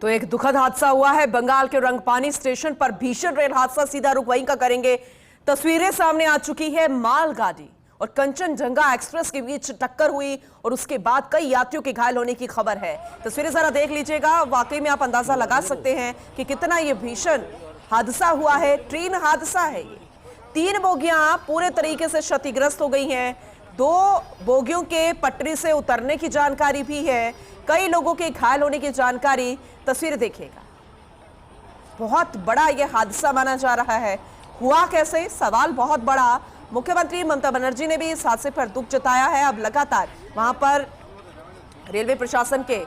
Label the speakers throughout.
Speaker 1: तो एक दुखद हादसा हुआ है बंगाल के रंगपानी स्टेशन पर। भीषण रेल हादसा, सीधा रुख वहीं का करेंगे। तस्वीरें सामने आ चुकी है। मालगाड़ी और कंचनजंगा एक्सप्रेस के बीच टक्कर हुई और उसके बाद कई यात्रियों के घायल होने की खबर है। तस्वीरें जरा देख लीजिएगा। वाकई में आप अंदाजा लगा सकते हैं कि कितना यह भीषण हादसा हुआ है। ट्रेन हादसा है ये। 3 बोगियां पूरे तरीके से क्षतिग्रस्त हो गई हैं। 2 बोगियों के पटरी से उतरने की जानकारी भी है। कई लोगों के घायल होने की जानकारी। तस्वीर देखिएगा। बहुत बड़ा यह हादसा माना जा रहा है। हुआ कैसे, सवाल बहुत बड़ा। मुख्यमंत्री ममता बनर्जी ने भी इस हादसे पर दुख जताया है। अब लगातार वहां पर रेलवे प्रशासन के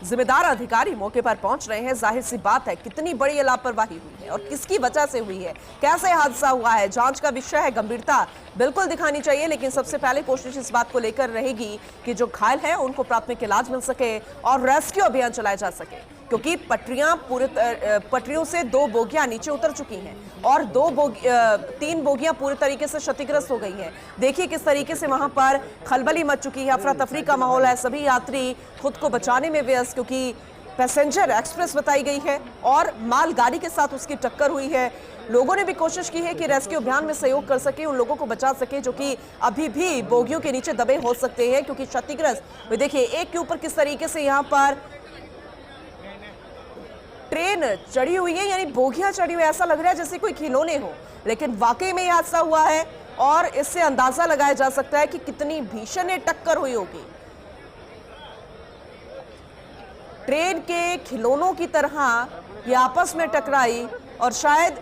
Speaker 1: जिम्मेदार अधिकारी मौके पर पहुंच रहे हैं। जाहिर सी बात है कितनी बड़ी ये लापरवाही हुई है और किसकी वजह से हुई है, कैसे हादसा हुआ है, जांच का विषय है। गंभीरता बिल्कुल दिखानी चाहिए, लेकिन सबसे पहले कोशिश इस बात को लेकर रहेगी कि जो घायल हैं उनको प्राथमिक इलाज मिल सके और रेस्क्यू अभियान चलाया जा सके, क्योंकि पटरियों से 2 बोगियां नीचे उतर चुकी हैं और 3 बोगियां पूरे तरीके से क्षतिग्रस्त हो गई हैं। देखिए किस तरीके से वहां पर खलबली मच चुकी है, अफरा तफरी का माहौल है। सभी यात्री खुद को बचाने में व्यस्त, क्योंकि पैसेंजर एक्सप्रेस बताई गई है और मालगाड़ी के साथ उसकी टक्कर हुई है। लोगों ने भी कोशिश की है कि रेस्क्यू अभियान में सहयोग कर सके, उन लोगों को बचा सके जो कि अभी भी बोगियों के नीचे दबे हो सकते हैं, क्योंकि क्षतिग्रस्त। देखिए एक के ऊपर किस तरीके से यहाँ पर ट्रेन चढ़ी हुई है, यानी बोगियां चढ़ी हुई है। ऐसा लग रहा है जैसे कोई खिलौने हो, लेकिन वाकई में यह हादसा हुआ है और इससे अंदाजा लगाया जा सकता है कि कितनी भीषण ये टक्कर हुई होगी। ट्रेन के खिलौनों की तरह ये आपस में टकराई और शायद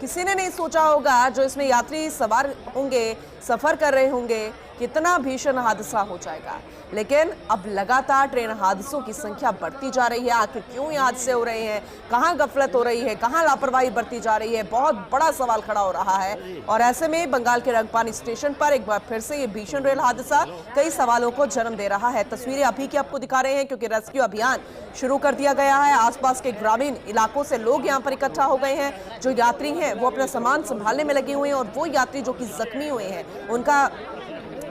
Speaker 1: किसी ने नहीं सोचा होगा, जो इसमें यात्री सवार होंगे, सफर कर रहे होंगे, कितना भीषण हादसा हो जाएगा। लेकिन अब लगातार ट्रेन हादसों की संख्या बढ़ती जा रही है। आखिर क्यों ये हादसे हो रहे हैं, कहां गफलत हो रही है, कहां लापरवाही बरती जा रही है, बहुत बड़ा सवाल खड़ा हो रहा है। और ऐसे में बंगाल के रंगपानी स्टेशन पर एक बार फिर से ये भीषण रेल हादसा कई सवालों को जन्म दे रहा है। तस्वीरें अभी की आपको दिखा रहे हैं, क्योंकि रेस्क्यू अभियान शुरू कर दिया गया है। आसपास के ग्रामीण इलाकों से लोग यहाँ पर इकट्ठा हो गए हैं। जो यात्री हैं वो अपना सामान संभालने में लगे हुए हैं और वो यात्री जो कि जख्मी हुए हैं उनका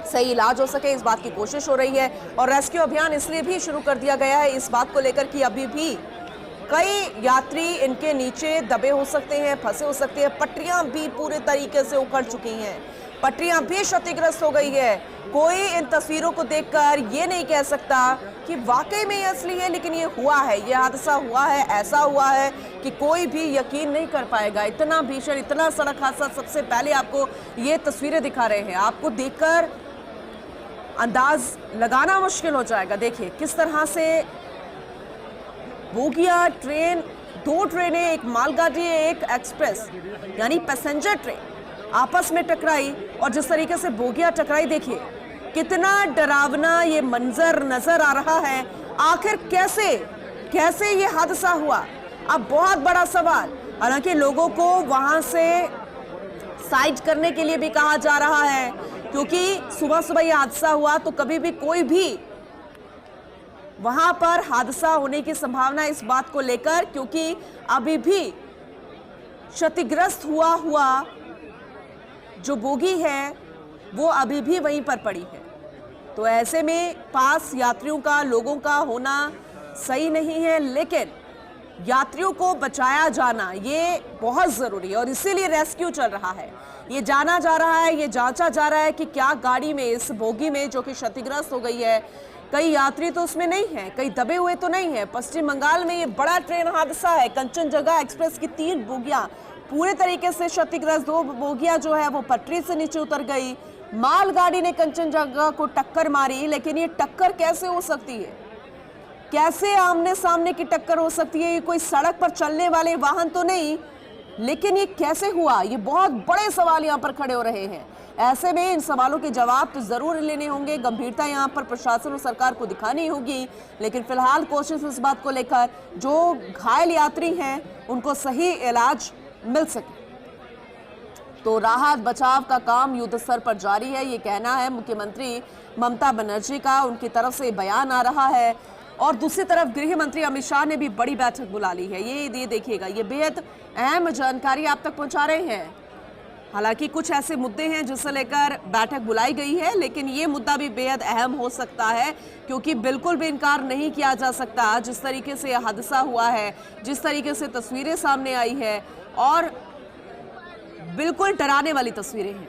Speaker 1: सही इलाज हो सके, इस बात की कोशिश हो रही है। और रेस्क्यू अभियान इसलिए भी शुरू कर दिया गया है इस बात को लेकर कि अभी भी कई यात्री इनके नीचे दबे हो सकते हैं, फंसे हो सकते हैं। पटरियां भी पूरे तरीके से उखड़ चुकी हैं, पटरियां भी क्षतिग्रस्त हो गई है। कोई इन तस्वीरों को देखकर ये नहीं कह सकता कि वाकई में ये असली है, लेकिन ये हुआ है, ये हादसा हुआ है, ऐसा हुआ है कि कोई भी यकीन नहीं कर पाएगा। इतना भीषण, इतना सड़क हादसा। सबसे पहले आपको ये तस्वीरें दिखा रहे हैं, आपको देखकर अंदाज लगाना मुश्किल हो जाएगा। देखिए किस तरह से बोगिया ट्रेन, 2 ट्रेनें, एक मालगाड़ी, एक एक्सप्रेस यानी पैसेंजर ट्रेन आपस में टकराई और जिस तरीके से बोगिया टकराई, देखिए कितना डरावना ये मंजर नजर आ रहा है। आखिर कैसे ये हादसा हुआ, अब बहुत बड़ा सवाल। हालांकि लोगों को वहां से साइड करने के लिए भी कहा जा रहा है, क्योंकि सुबह सुबह यह हादसा हुआ तो कभी भी कोई भी वहां पर हादसा होने की संभावना इस बात को लेकर, क्योंकि अभी भी क्षतिग्रस्त हुआ जो बोगी है वो अभी भी वहीं पर पड़ी है। तो ऐसे में पास यात्रियों का, लोगों का होना सही नहीं है, लेकिन यात्रियों को बचाया जाना ये बहुत जरूरी है और इसीलिए रेस्क्यू चल रहा है। ये जाना जा रहा है, ये जांचा जा रहा है कि क्या गाड़ी में, इस बोगी में जो कि क्षतिग्रस्त हो गई है, कई यात्री तो उसमें नहीं है, कई दबे हुए तो नहीं है। पश्चिम बंगाल में ये बड़ा ट्रेन हादसा है। कंचनजंगा एक्सप्रेस की 3 बोगियां पूरे तरीके से क्षतिग्रस्त, 2 बोगियां जो है वो पटरी से नीचे उतर गई। मालगाड़ी ने कंचनजंगा को टक्कर मारी, लेकिन ये टक्कर कैसे हो सकती है, कैसे आमने सामने की टक्कर हो सकती है? ये कोई सड़क पर चलने वाले वाहन तो नहीं, लेकिन ये कैसे हुआ, ये बहुत बड़े सवाल यहाँ पर खड़े हो रहे हैं। ऐसे में इन सवालों के जवाब तो जरूर लेने होंगे, गंभीरता यहाँ पर प्रशासन और सरकार को दिखानी होगी। लेकिन फिलहाल कोशिश इस बात को लेकर जो घायल यात्री हैं उनको सही इलाज मिल सके। तो राहत बचाव का काम युद्ध स्तर पर जारी है, ये कहना है मुख्यमंत्री ममता बनर्जी का। उनकी तरफ से बयान आ रहा है और दूसरी तरफ गृह मंत्री अमित शाह ने भी बड़ी बैठक बुला ली है। ये देखिएगा, ये बेहद अहम जानकारी आप तक पहुंचा रहे हैं। हालांकि कुछ ऐसे मुद्दे हैं जिसे लेकर बैठक बुलाई गई है, लेकिन ये मुद्दा भी बेहद अहम हो सकता है क्योंकि बिल्कुल भी इनकार नहीं किया जा सकता जिस तरीके से यह हादसा हुआ है, जिस तरीके से तस्वीरें सामने आई है और बिल्कुल डराने वाली तस्वीरें हैं,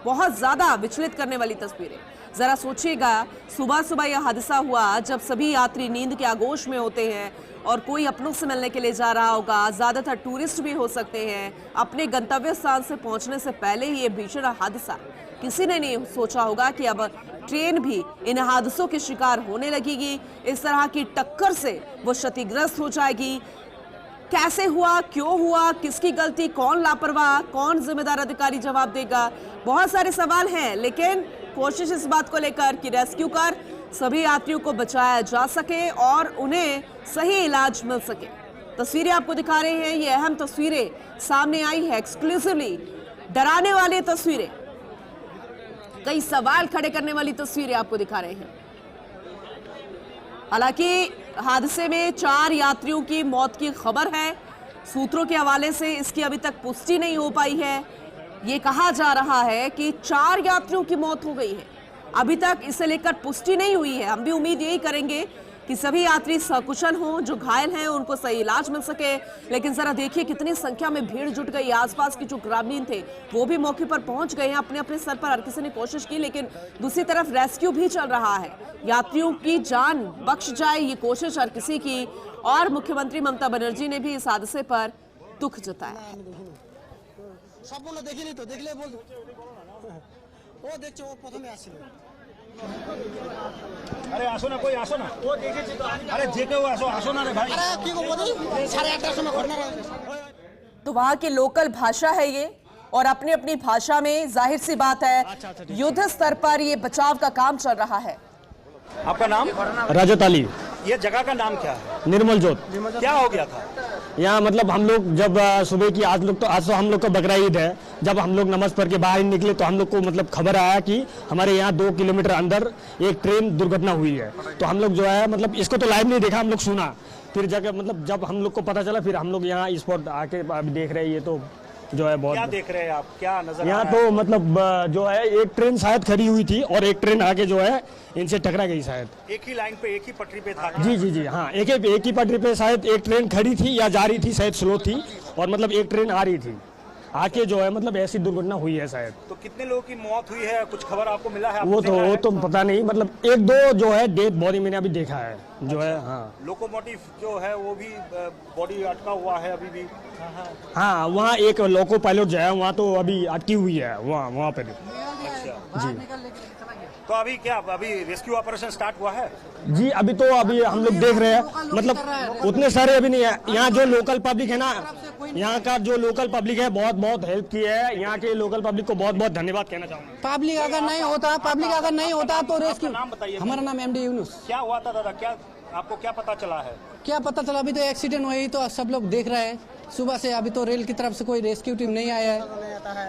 Speaker 1: बहुत ज्यादा विचलित करने वाली तस्वीरें। जरा सोचिएगा, सुबह सुबह यह हादसा हुआ जब सभी यात्री नींद के आगोश में होते हैं और कोई अपनों से मिलने के लिए जा रहा होगा, ज्यादातर टूरिस्ट भी हो सकते हैं। अपने गंतव्य स्थान से पहुंचने से पहले ही ये भीषण हादसा, किसी ने नहीं सोचा होगा कि अब ट्रेन भी इन हादसों के शिकार होने लगेगी, इस तरह की टक्कर से वो क्षतिग्रस्त हो जाएगी। कैसे हुआ, क्यों हुआ, किसकी गलती, कौन लापरवाह, कौन जिम्मेदार अधिकारी जवाब देगा, बहुत सारे सवाल हैं। लेकिन कोशिश इस बात को लेकर कि रेस्क्यू कर सभी यात्रियों को बचाया जा सके और उन्हें सही इलाज मिल सके। तस्वीरें आपको दिखा रहे हैं, ये अहम तस्वीरें सामने आई है, एक्सक्लूसिवली डराने वाली तस्वीरें, कई सवाल खड़े करने वाली तस्वीरें आपको दिखा रहे हैं। हालांकि हादसे में 4 यात्रियों की मौत की खबर है। सूत्रों के हवाले से इसकी अभी तक पुष्टि नहीं हो पाई है। ये कहा जा रहा है कि 4 यात्रियों की मौत हो गई है, अभी तक इसे लेकर पुष्टि नहीं हुई है। हम भी उम्मीद यही करेंगे कि सभी यात्री सकुशल हों, जो घायल हैं उनको सही इलाज मिल सके। लेकिन जरा देखिए कितनी संख्या में भीड़ जुट गई। आसपास के जो ग्रामीण थे वो भी मौके पर पहुंच गए हैं, अपने अपने स्तर पर हर किसी ने कोशिश की, लेकिन दूसरी तरफ रेस्क्यू भी चल रहा है। यात्रियों की जान बख्श जाए ये कोशिश हर किसी की। और मुख्यमंत्री ममता बनर्जी ने भी इस हादसे पर दुख जताया है।
Speaker 2: अरे आसो ना, कोई आसो ना, अरे जे के आसो ना रे भाई।
Speaker 1: तो वहां की लोकल भाषा है ये, और अपनी अपनी भाषा में जाहिर सी बात है युद्ध स्तर पर ये बचाव का काम चल रहा है।
Speaker 2: आपका नाम?
Speaker 3: रजत अली।
Speaker 2: ये जगह का नाम क्या है?
Speaker 3: निर्मल जोत।
Speaker 2: क्या हो गया था
Speaker 3: यहाँ? मतलब हम लोग जब सुबह की आज तो हम लोग का बकरा ईद है, जब हम लोग नमाज पढ़ के बाहर निकले तो हम लोग को मतलब खबर आया कि हमारे यहाँ 2 किलोमीटर अंदर एक ट्रेन दुर्घटना हुई है। तो हम लोग जो है मतलब इसको तो लाइव नहीं देखा, हम लोग सुना, फिर जगह मतलब जब हम लोग को पता चला फिर हम लोग यहाँ स्पॉट आके अभी देख रहे हैं। ये तो जो है बहुत
Speaker 2: क्या देख रहे हैं आप, क्या नजर
Speaker 3: यहाँ तो मतलब जो है एक ट्रेन शायद खड़ी हुई थी और एक ट्रेन आगे जो है इनसे टकरा गई शायद।
Speaker 2: एक ही लाइन पे, एक ही पटरी पे था?
Speaker 3: जी जी जी हाँ, एक ही पटरी पे शायद एक ट्रेन खड़ी थी या जा रही थी, शायद स्लो थी, और मतलब एक ट्रेन आ रही थी, आके जो है मतलब ऐसी दुर्घटना हुई है शायद।
Speaker 2: तो कितने लोगों की मौत हुई है, कुछ खबर आपको मिला है?
Speaker 3: वो तो पता नहीं, मतलब 1-2 जो है डेड बॉडी मैंने अभी देखा है जो है। हाँ,
Speaker 2: लोकोमोटिव जो है वो भी बॉडी अटका हुआ है अभी भी?
Speaker 3: हाँ वहाँ एक लोको पायलट जो है वहाँ तो अभी अटकी हुई है वहाँ पे।
Speaker 2: अच्छा
Speaker 3: जी,
Speaker 2: तो अभी क्या, अभी रेस्क्यू ऑपरेशन स्टार्ट हुआ है?
Speaker 3: जी अभी हम लोग देख रहे हैं, मतलब उतने सारे अभी नहीं है। यहाँ जो लोकल पब्लिक है ना, यहाँ का जो लोकल पब्लिक है बहुत हेल्प की है। यहाँ के लोकल पब्लिक को बहुत धन्यवाद कहना चाहूँगा।
Speaker 4: पब्लिक अगर नहीं होता तो रेस्क्यू।
Speaker 2: नाम बताइए।
Speaker 4: हमारा नाम MD यूनुस।
Speaker 2: क्या हुआ था दादा, क्या आपको क्या पता चला है?
Speaker 4: क्या पता चला, अभी तो एक्सीडेंट हुई तो सब लोग देख रहे हैं सुबह से। अभी तो रेल की तरफ से कोई रेस्क्यू टीम नहीं आया है,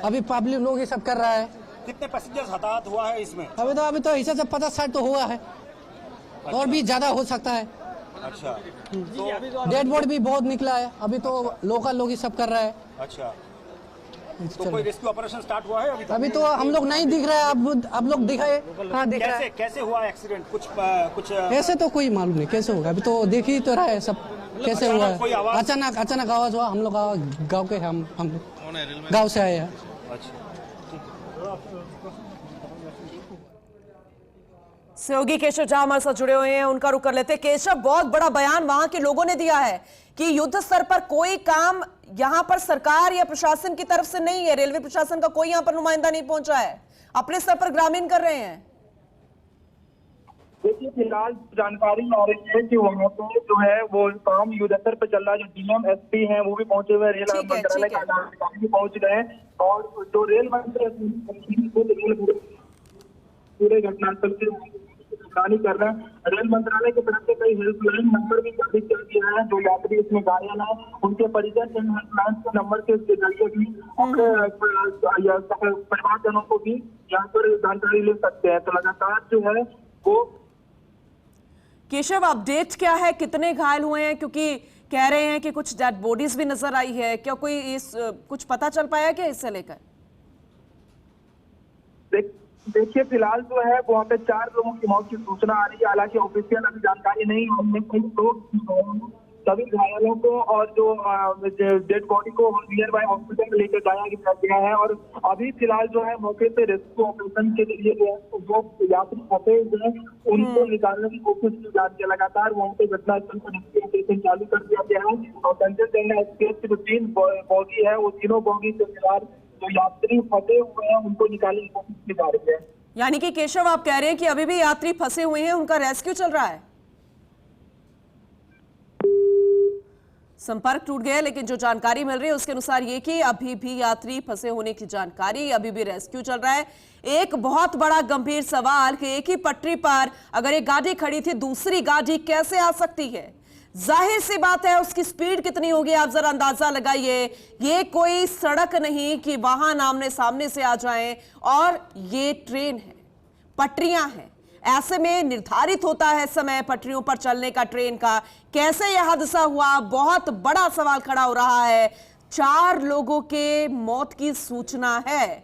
Speaker 4: अभी पब्लिक लोग ये सब कर रहा है।
Speaker 2: कितने पैसेंजर्स हताहत हुआ है इसमें?
Speaker 4: अभी तो हिसाब से 50-60 तो हुआ है, और भी ज्यादा हो सकता है।
Speaker 2: अच्छा,
Speaker 4: डेड बॉडी भी बहुत निकला है, अभी तो लोकल लोग ही सब कर रहा है।
Speaker 2: अच्छा, तो कोई रेस्क्यू ऑपरेशन स्टार्ट हुआ है
Speaker 4: अभी तो हम लोग नहीं दिख रहा है, अब लोग दिखाए कहाँ दिख रहा है।
Speaker 2: कैसे हुआ एक्सीडेंट? कुछ
Speaker 4: ऐसे तो कोई मालूम नहीं कैसे होगा, अभी तो देख ही तो रहा है सब कैसे हुआ है। अचानक आवाज हुआ, हम लोग गाँव के हम गाँव से आए हैं।
Speaker 1: सहयोगी केशव झा हमारे साथ जुड़े हुए हैं, उनका रुख कर लेते हैं। केशव, बहुत बड़ा बयान वहां के लोगों ने दिया है कि युद्ध स्तर पर कोई काम यहां पर सरकार या प्रशासन की तरफ से नहीं है, रेलवे प्रशासन का कोई यहां पर नुमाइंदा नहीं पहुंचा है, अपने स्तर पर ग्रामीण कर रहे हैं।
Speaker 5: देखिए फिलहाल जानकारी आ रही है कि वहाँ पे जो है वो काम युद्ध स्तर पर चल रहा है। जो DM SP हैं वो भी पहुंचे हुए, रेल मंत्रालय के अधिकारी भी पहुंच गए, और जो रेल मंत्री पूरे घटनास्थल की निगरानी कर रहे हैं। रेल मंत्रालय की तरफ से कई हेल्पलाइन नंबर भी जारी कर दिया है। जो यात्री इसमें घायल है उनके परिजन इन हेल्पलाइन के नंबर के जरिए भी अपने परिवारजनों को भी यहाँ पर जानकारी ले सकते हैं। तो लगातार जो है वो।
Speaker 1: केशव, अपडेट क्या है, कितने घायल हुए हैं? क्योंकि कह रहे हैं कि कुछ डेड बॉडीज भी नजर आई है, क्या कोई कुछ पता चल पाया क्या इससे लेकर?
Speaker 5: देखिए फिलहाल जो है वहाँ पे 4 लोगों की मौत की सूचना आ रही है। हालांकि ऑफिशियल अभी जानकारी नहीं है। हमने कई लोग सभी घायलों को और जो डेड बॉडी को नियर बाय हॉस्पिटल में लेकर जाया गया है और अभी फिलहाल जो है मौके पे रेस्क्यू ऑपरेशन के लिए जो यात्री फंसे हुए हैं उनको निकालने की कोशिश की जा रही है। लगातार वहाँ पे घटनास्थल पर रेस्क्यू ऑपरेशन चालू कर दिया गया है और कंचनजंगा एक्सप्रेस की जो 3 बॉगी है वो तीनों बॉगी से फिलहाल जो यात्री फंसे हुए हैं उनको निकालने की कोशिश की जा रही है।
Speaker 1: यानी कि केशव आप कह रहे हैं कि अभी भी यात्री फंसे हुए हैं, उनका रेस्क्यू चल रहा है। संपर्क टूट गया, लेकिन जो जानकारी मिल रही है उसके अनुसार ये कि अभी भी यात्री फंसे होने की जानकारी, अभी भी रेस्क्यू चल रहा है। एक बहुत बड़ा गंभीर सवाल कि एक ही पटरी पर अगर एक गाड़ी खड़ी थी, दूसरी गाड़ी कैसे आ सकती है? जाहिर सी बात है उसकी स्पीड कितनी होगी, आप जरा अंदाजा लगाइए। ये कोई सड़क नहीं कि वाहन आमने सामने से आ जाएं, और ये ट्रेन है, पटरियां हैं। ऐसे में निर्धारित होता है समय पटरियों पर चलने का ट्रेन का। कैसे यह हादसा हुआ, बहुत बड़ा सवाल खड़ा हो रहा है। 4 लोगों के मौत की सूचना है।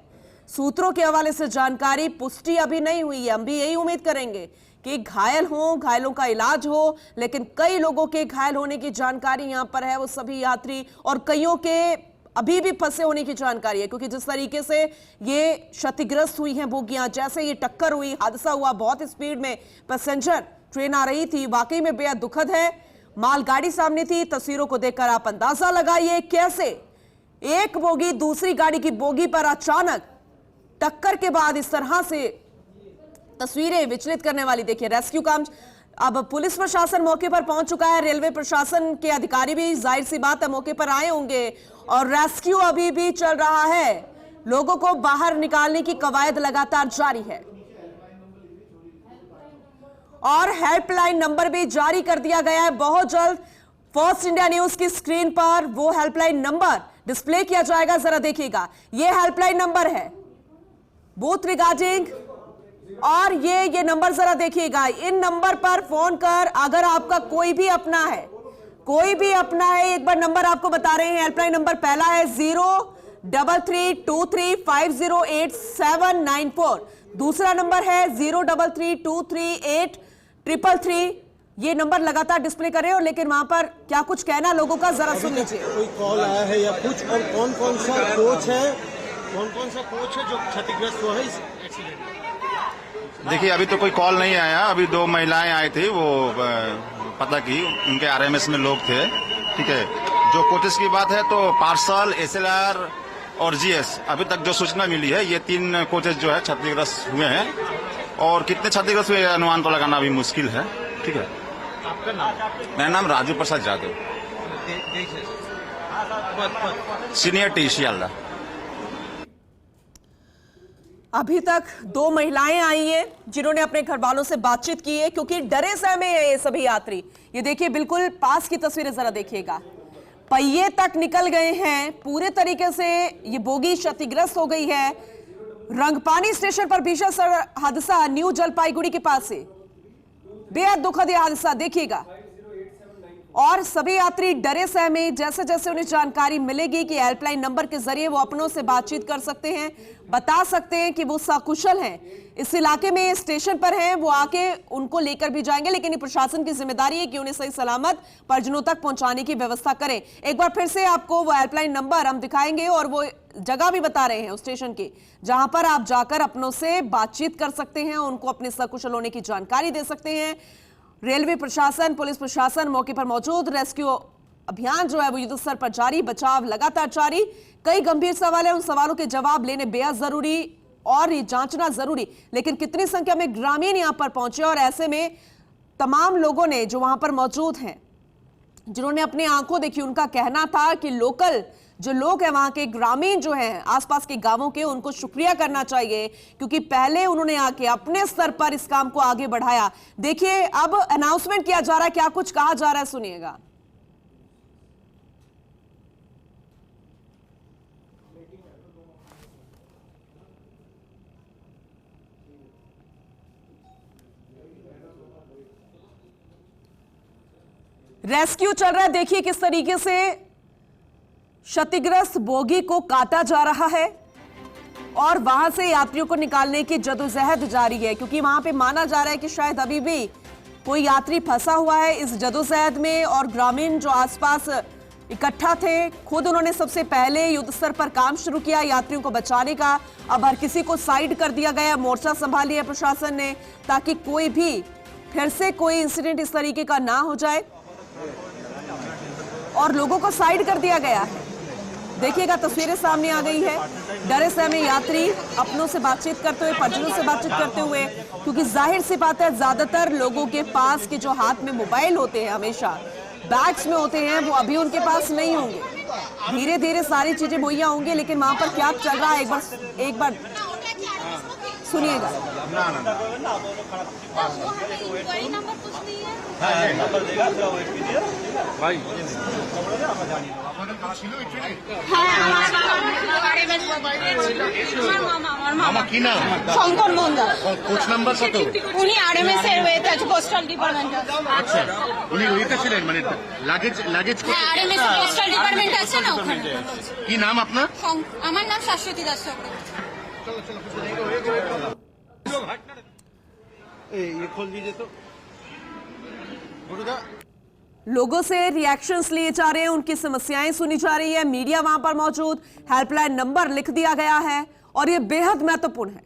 Speaker 1: सूत्रों के हवाले से जानकारी, पुष्टि अभी नहीं हुई है। हम भी यही उम्मीद करेंगे कि घायल हो, घायलों का इलाज हो, लेकिन कई लोगों के घायल होने की जानकारी यहां पर है। वो सभी यात्री और कईयों के अभी भी फंसे होने की जानकारी है, क्योंकि जिस तरीके से ये क्षतिग्रस्त हुई हैं बोगियां, जैसे ये टक्कर हुई, हादसा हुआ, बहुत स्पीड में पैसेंजर ट्रेन आ रही थी, वाकई में बेहद दुखद है। मालगाड़ी सामने थी, तस्वीरों को देखकर आप अंदाजा लगाइए कैसे एक बोगी दूसरी गाड़ी की बोगी पर अचानक टक्कर के बाद इस तरह से तस्वीरें विचलित करने वाली। देखिए रेस्क्यू काम, अब पुलिस प्रशासन मौके पर पहुंच चुका है, रेलवे प्रशासन के अधिकारी भी जाहिर सी बात है मौके पर आए होंगे, और रेस्क्यू अभी भी चल रहा है। लोगों को बाहर निकालने की कवायद लगातार जारी है और हेल्पलाइन नंबर भी जारी कर दिया गया है। बहुत जल्द फर्स्ट इंडिया न्यूज की स्क्रीन पर वो हेल्पलाइन नंबर डिस्प्ले किया जाएगा, जरा देखिएगा। ये हेल्पलाइन नंबर है बूथ रिगार्डिंग, और ये नंबर जरा देखिएगा। इन नंबर पर फोन कर अगर आपका कोई भी अपना है, एक बार नंबर आपको बता रहे हैं। हेल्पलाइन नंबर पहला है 03323508794। दूसरा नंबर है 033238333। ये नंबर लगातार डिस्प्ले कर रहे हो, लेकिन वहां पर क्या कुछ कहना लोगों का, जरा सुन लीजिए।
Speaker 2: कोई कॉल आया है या कुछ, और कौन कौन सा कोच है जो क्षतिग्रस्त हुआ है इस एक्सीडेंट में?
Speaker 6: देखिए अभी तो कोई कॉल नहीं आया। अभी 2 महिलाएं आई थी, वो पता की उनके आरएमएस में लोग थे। ठीक है, जो कोचेस की बात है तो पार्सल, एसएलआर और जीएस, अभी तक जो सूचना मिली है ये 3 कोचेस जो है क्षतिग्रस्त हुए हैं, और कितने क्षतिग्रस्त हुए अनुमान तो लगाना अभी मुश्किल है। ठीक है,
Speaker 2: आपका नाम?
Speaker 6: मेरा नाम राजू प्रसाद यादव, सीनियर टी शियालदा।
Speaker 1: अभी तक 2 महिलाएं आई हैं जिन्होंने अपने घर वालों से बातचीत की है, क्योंकि डरे सहमे हैं ये सभी यात्री। ये देखिए बिल्कुल पास की तस्वीरें जरा देखिएगा, पहिए तक निकल गए हैं पूरे तरीके से, ये बोगी क्षतिग्रस्त हो गई है। रंगपानी स्टेशन पर भीषण हादसा न्यू जलपाईगुड़ी के पास से, बेहद दुखद यह हादसा देखिएगा। और सभी यात्री डरे सहमे, जैसे जैसे उन्हें जानकारी मिलेगी कि हेल्पलाइन नंबर के जरिए वो अपनों से बातचीत कर सकते हैं, बता सकते हैं कि वो सकुशल हैं, इस इलाके में स्टेशन पर हैं, वो आके उनको लेकर भी जाएंगे। लेकिन ये प्रशासन की जिम्मेदारी है कि उन्हें सही सलामत परिजनों तक पहुंचाने की व्यवस्था करें। एक बार फिर से आपको वो हेल्पलाइन नंबर हम दिखाएंगे, और वो जगह भी बता रहे हैं उस स्टेशन की, जहां पर आप जाकर अपनों से बातचीत कर सकते हैं, उनको अपने सकुशल होने की जानकारी दे सकते हैं। रेलवे प्रशासन, पुलिस प्रशासन मौके पर मौजूद, रेस्क्यू अभियान जो है वो युद्ध स्तर पर जारी, बचाव लगातार जारी। कई गंभीर सवाल है, उन सवालों के जवाब लेने बेहद जरूरी और ये जांचना जरूरी। लेकिन कितनी संख्या में ग्रामीण यहां पर पहुंचे, और ऐसे में तमाम लोगों ने जो वहां पर मौजूद हैं, जिन्होंने अपनी आंखों देखी, उनका कहना था कि लोकल जो लोग हैं, वहां के ग्रामीण जो हैं आसपास के गांवों के, उनको शुक्रिया करना चाहिए, क्योंकि पहले उन्होंने आके अपने स्तर पर इस काम को आगे बढ़ाया। देखिए अब अनाउंसमेंट किया जा रहा है, क्या कुछ कहा जा रहा है, सुनिएगा। रेस्क्यू चल रहा है, देखिए किस तरीके से क्षतिग्रस्त बोगी को काटा जा रहा है। और वहां से यात्रियों को निकालने की जदोजहद जारी है, क्योंकि वहां पे माना जा रहा है कि शायद अभी भी कोई यात्री फंसा हुआ है इस जदोजहद में। और ग्रामीण जो आसपास इकट्ठा थे, खुद उन्होंने सबसे पहले युद्ध स्तर पर काम शुरू किया यात्रियों को बचाने का। अब हर किसी को साइड कर दिया गया, मोर्चा संभाल लिया प्रशासन ने, ताकि कोई भी फिर से कोई इंसिडेंट इस तरीके का ना हो जाए। और लोगों को साइड कर दिया गया है। देखिएगा, तस्वीरें सामने आ गई है। डरे सहमे यात्री अपनों से बातचीत करते हुए, परिजनों से बातचीत करते हुए, क्योंकि जाहिर सी बात है ज्यादातर लोगों के पास के जो हाथ में मोबाइल होते हैं, हमेशा बैग्स में होते हैं, वो अभी उनके पास नहीं होंगे। धीरे धीरे सारी चीजें मुहैया होंगी, लेकिन वहां पर क्या चल रहा है एक बार सुनिएगा।
Speaker 7: শঙ্কর মন্দার কোচ নাম্বার কত? উনি আরএমএস এর ওয়েতে আছে, পোস্টাল ডিপার্টমেন্ট। আচ্ছা, উনি ওইতে ছিলেন, মানে লাগেজ হ্যাঁ, আরএমএস পোস্টাল ডিপার্টমেন্ট আছে না ওখানে। কি নাম আপনার? আমার নাম শাশ্বতী দাস চক্রবর্তী।
Speaker 2: ये खोल दीजिए तो।
Speaker 1: लोगों से रिएक्शंस लिए जा रहे हैं, उनकी समस्याएं सुनी जा रही है। मीडिया वहां पर मौजूद, हेल्पलाइन नंबर लिख दिया गया है। और ये बेहद महत्वपूर्ण है,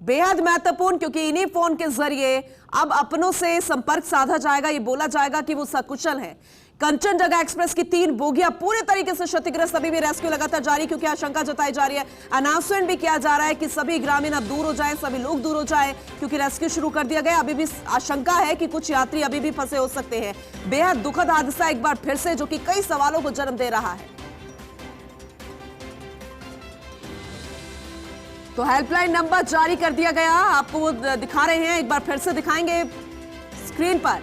Speaker 1: बेहद महत्वपूर्ण, क्योंकि इन्हीं फोन के जरिए अब अपनों से संपर्क साधा जाएगा। ये बोला जाएगा कि वो सकुशल हैं। कंचनजंगा एक्सप्रेस की 3 बोगियां पूरे तरीके से क्षतिग्रस्त, अभी भी रेस्क्यू लगातार जारी, क्योंकि आशंका जताई जा रही है। अनाउंसमेंट भी किया जा रहा है कि सभी ग्रामीण अब दूर हो जाएं, सभी लोग दूर हो जाएं, क्योंकि रेस्क्यू शुरू कर दिया गया। अभी भी आशंका है कि कुछ यात्री अभी भी फंसे हो सकते हैं। बेहद दुखद हादसा एक बार फिर से, जो कि कई सवालों को जन्म दे रहा है। तो हेल्पलाइन नंबर जारी कर दिया गया, आपको वो दिखा रहे हैं, एक बार फिर से दिखाएंगे स्क्रीन पर।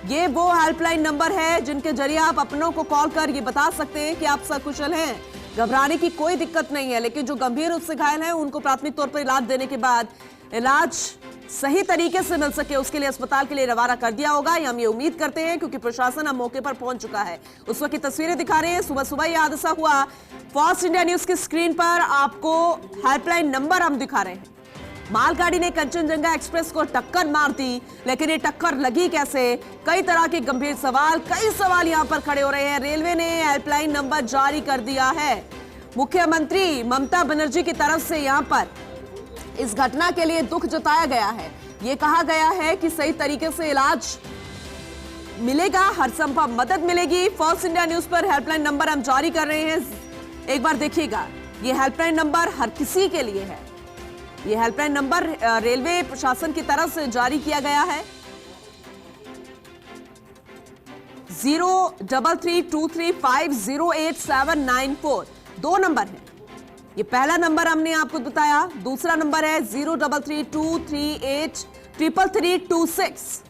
Speaker 1: ये वो हेल्पलाइन नंबर है जिनके जरिए आप अपनों को कॉल कर ये बता सकते हैं कि आप सकुशल हैं। घबराने की कोई दिक्कत नहीं है, लेकिन जो गंभीर रूप से घायल हैं उनको प्राथमिक तौर पर इलाज देने के बाद इलाज सही तरीके से मिल सके, उसके लिए अस्पताल के लिए रवाना कर दिया होगा। हम ये उम्मीद करते हैं, क्योंकि प्रशासन अब मौके पर पहुंच चुका है। उस वक्त की तस्वीरें दिखा रहे हैं, सुबह सुबह यह हादसा हुआ। फास्ट इंडिया न्यूज की स्क्रीन पर आपको हेल्पलाइन नंबर हम दिखा रहे हैं। मालगाड़ी ने कंचनजंगा एक्सप्रेस को टक्कर मार दी, लेकिन ये टक्कर लगी कैसे? कई तरह के गंभीर सवाल, कई सवाल यहां पर खड़े हो रहे हैं। रेलवे ने हेल्पलाइन नंबर जारी कर दिया है। मुख्यमंत्री ममता बनर्जी की तरफ से यहां पर इस घटना के लिए दुख जताया गया है। ये कहा गया है कि सही तरीके से इलाज मिलेगा, हर संभव मदद मिलेगी। फर्स्ट इंडिया न्यूज पर हेल्पलाइन नंबर हम जारी कर रहे हैं, एक बार देखिएगा। ये हेल्पलाइन नंबर हर किसी के लिए है। ये हेल्पलाइन नंबर रेलवे प्रशासन की तरफ से जारी किया गया है। 0332350874 2 नंबर है। ये पहला नंबर हमने आपको बताया। दूसरा नंबर है 0332383326।